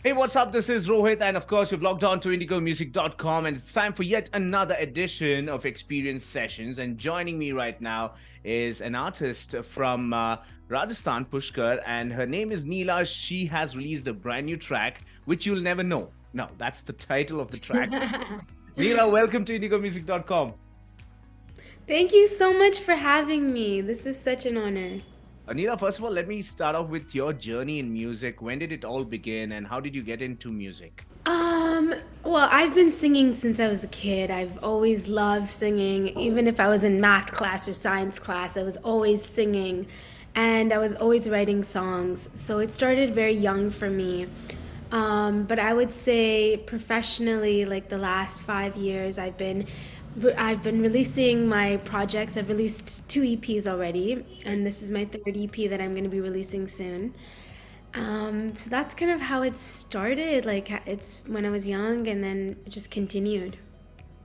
Hey, what's up? This is Rohit, and of course, you've logged on to indigomusic.com, and it's time for yet another edition of Xperience Sessions. And joining me right now is an artist from Rajasthan, Pushkar, and her name is Neela. She has released a brand new track, which you'll never know. No, that's the title of the track. Neela, welcome to indigomusic.com. Thank you so much for having me. This is such an honor. Neela, first of all, let me start off with your journey in music. When did it all begin, and how did you get into music? Um, well, I've been singing since I was a kid. I've always loved singing. Even if I was in math class or science class, I was always singing and I was always writing songs. So it started very young for me. But I would say professionally, like the last 5 years, I've been releasing my projects. I've released two EPs already, and this is my third EP that I'm going to be releasing soon. So that's kind of how it started. Like it's when I was young, and then it just continued.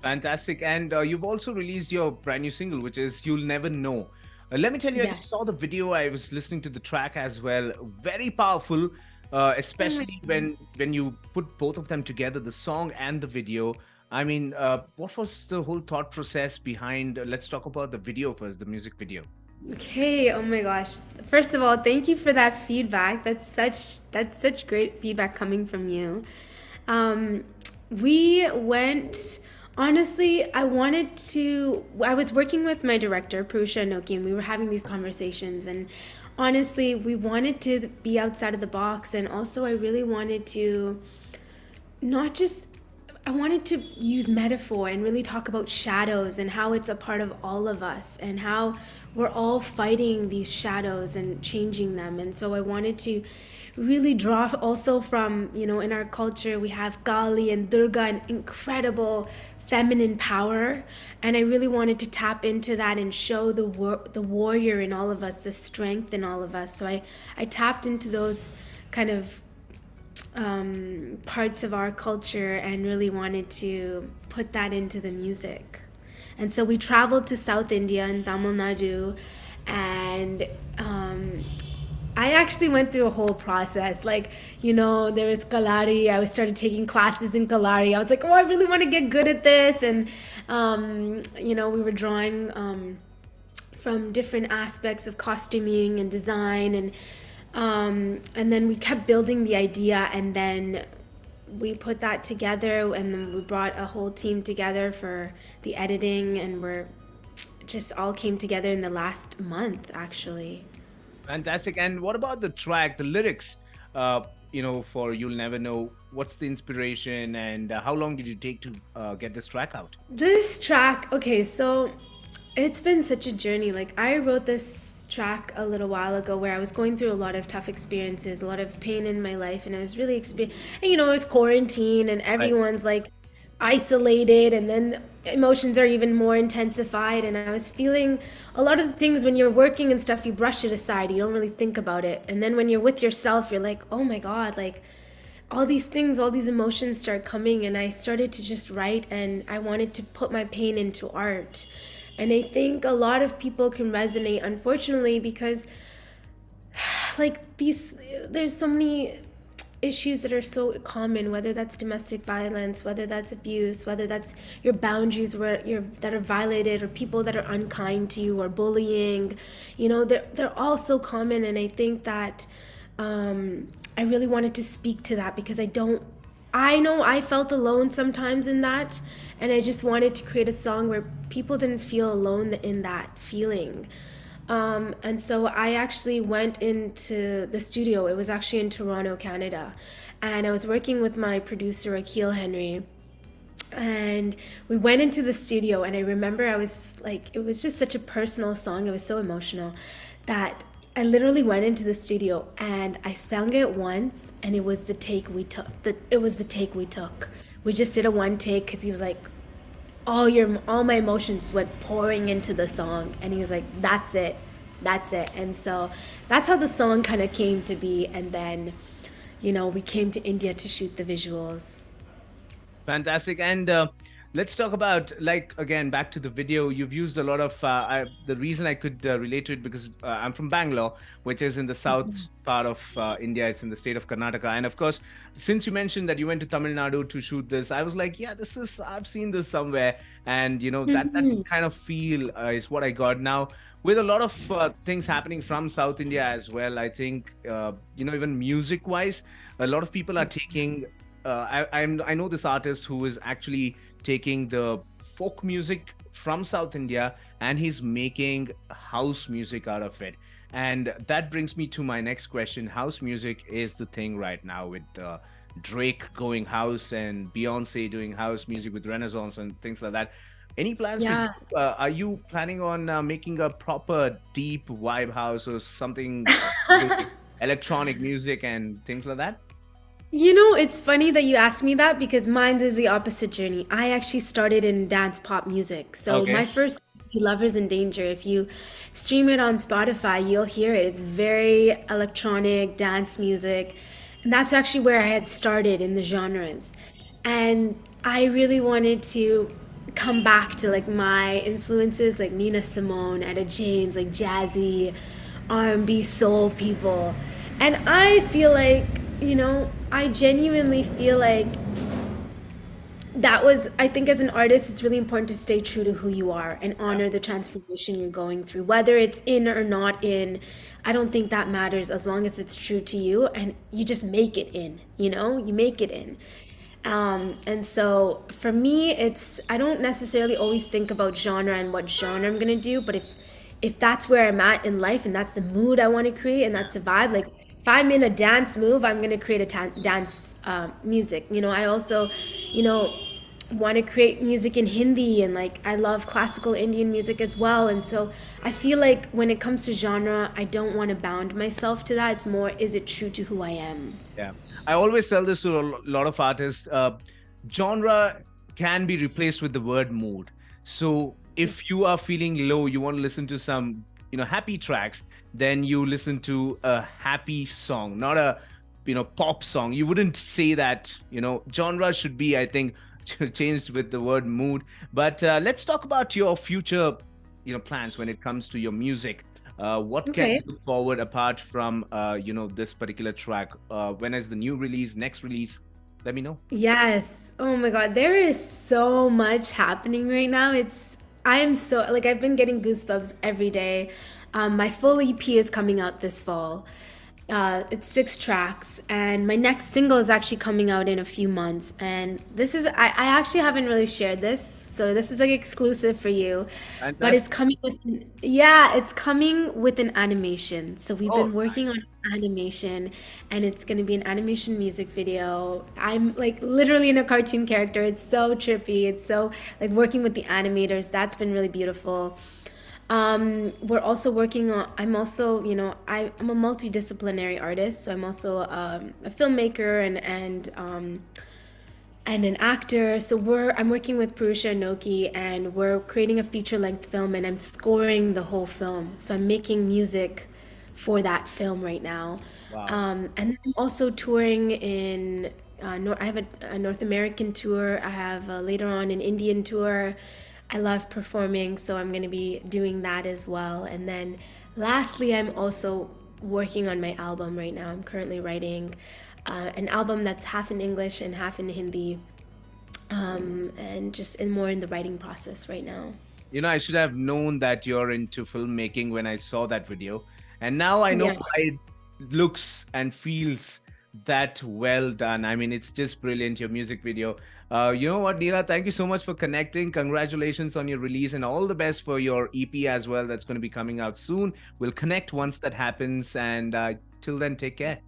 Fantastic. And you've also released your brand new single, which is You'll Never Know. Let me tell you, I Yeah. just saw the video. I was listening to the track as well. Very powerful, Oh my especially God. when you put both of them together, the song and the video. I mean, what was the whole thought process behind? Let's talk about the video first, the music video. Okay. Oh my gosh. First of all, thank you for that feedback. That's such great feedback coming from you. Um, we went. Honestly, I was working with my director, Purusha Anoki, and we were having these conversations. And honestly, we wanted to be outside of the box. And also, I really wanted to not just I wanted to use metaphor and really talk about shadows and how it's a part of all of us and how we're all fighting these shadows and changing them. And so I wanted to really draw also from, in our culture, we have Kali and Durga, an incredible feminine power. And I really wanted to tap into that and show the warrior in all of us, the strength in all of us. So I tapped into those kind of parts of our culture and really wanted to put that into the music. And so we traveled to South India and Tamil Nadu, and I actually went through a whole process. Like, there was Kalari. I started taking classes in Kalari. I was like, oh, I really want to get good at this. And, we were drawing from different aspects of costuming and design, and then we kept building the idea, and then we put that together, and then we brought a whole team together for the editing, and we're just all came together in the last month actually. Fantastic. And what about the track, the lyrics? For You'll Never Know. What's the inspiration, and how long did you take to get this track out? This track, okay, so it's been such a journey. Like, I wrote this track a little while ago where I was going through a lot of tough experiences, a lot of pain in my life, and I was really and it was quarantine and Right. everyone's like isolated, and then emotions are even more intensified, and I was feeling a lot of the things when you're working and stuff, you brush it aside, you don't really think about it. And then when you're with yourself, you're like, "Oh my God, like all these things, all these emotions start coming," and I started to just write, and I wanted to put my pain into art. And I think a lot of people can resonate, unfortunately, because like these there's so many issues that are so common, whether that's domestic violence, whether that's abuse, whether that's your boundaries that are violated, or people that are unkind to you, or bullying. They're all so common, and I think that I really wanted to speak to that because I know I felt alone sometimes in that, and I just wanted to create a song where people didn't feel alone in that feeling. And so I actually went into the studio. It was actually in Toronto, Canada. And I was working with my producer, Akil Henry. And we went into the studio, and I remember I was like, it was just such a personal song. It was so emotional that I literally went into the studio and I sang it once, and it was the take we took. It was the take we took. We just did a one take because he was like, all my emotions went pouring into the song, and he was like, that's it. And so that's how the song kind of came to be. And then we came to India to shoot the visuals. Fantastic. And let's talk about, like, again, back to the video. You've used a lot of the reason I could relate to it, because I'm from Bangalore, which is in the south part of India. It's in the state of Karnataka. And of course, since you mentioned that you went to Tamil Nadu to shoot this, I was like, yeah, this is, I've seen this somewhere. And that Mhm. kind of feel is what I got. Now, with a lot of things happening from South India as well, I think even music wise, a lot of people are taking I know this artist who is actually taking the folk music from South India, and he's making house music out of it. And that brings me to my next question. House music is the thing right now, with Drake going house and Beyonce doing house music with Renaissance and things like that. Any plans for you? Yeah. Are you planning on making a proper deep vibe house or something with electronic music and things like that? It's funny that you asked me that because mine is the opposite journey. I actually started in dance pop music. So my Okay. first Lovers in Danger, if you stream it on Spotify, you'll hear it. It's very electronic dance music. And that's actually where I had started in the genres. And I really wanted to come back to like my influences like Nina Simone, Etta James, like jazzy R&B soul people. And I feel like, I genuinely feel like I think as an artist, it's really important to stay true to who you are and Yeah. honor the transformation you're going through. Whether it's in or not in, I don't think that matters as long as it's true to you and you just make it in, you make it in. And so for me, I don't necessarily always think about genre and what genre I'm gonna do, but if that's where I'm at in life and that's the mood I want to create and that's the vibe, like if I'm in a dance move, I'm gonna create dance music. I also, you know, want to create music in Hindi, and like I love classical Indian music as well. And so I feel like when it comes to genre, I don't want to bound myself to that. It's more, is it true to who I am? Yeah, I always tell this to a lot of artists. Genre can be replaced with the word mood. So if you are feeling low, you want to listen to some, happy tracks, then you listen to a happy song, not a, pop song. You wouldn't say that. Genre should be, I think, changed with the word mood. But let's talk about your future, plans when it comes to your music. What can Okay. we look forward apart from this particular track? When is the new release, next release? Let me know. Yes. Oh my God. There is so much happening right now. I am so, like, I've been getting goosebumps every day. My full EP is coming out this fall. It's 6 tracks, and my next single is actually coming out in a few months. And I actually haven't really shared this, so this is like exclusive for you. But Fantastic. it's coming with an animation. So we've Oh, been working on animation, and it's going to be an animation music video. I'm like literally in a cartoon character. It's so trippy. It's so like working with the animators. That's been really beautiful. We're also working on, I'm also, I'm a multidisciplinary artist. So I'm also a filmmaker and an actor. So I'm working with Purusha Noki, and we're creating a feature length film, and I'm scoring the whole film. So I'm making music for that film right now. wow. And then I'm also touring in, I have a North American tour. I have later on an Indian tour. I love performing, so I'm going to be doing that as well. And then lastly, I'm also working on my album right now. I'm currently writing an album that's half in English and half in Hindi, and just more in the writing process right now. I should have known that you're into filmmaking when I saw that video. And now I know Yeah. why it looks and feels that well done. I mean, it's just brilliant, your music video. You know what, Neela, thank you so much for connecting. Congratulations on your release, and all the best for your EP as well. That's going to be coming out soon. We'll connect once that happens. And till then, take care.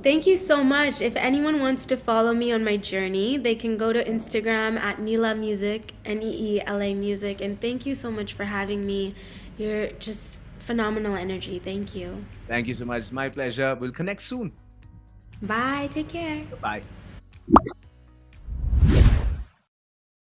Thank you so much. If anyone wants to follow me on my journey, they can go to Instagram at Neela Music, Neela Music. And thank you so much for having me. You're just phenomenal energy. Thank you. Thank you so much. My pleasure. We'll connect soon. Bye. Take care. Bye.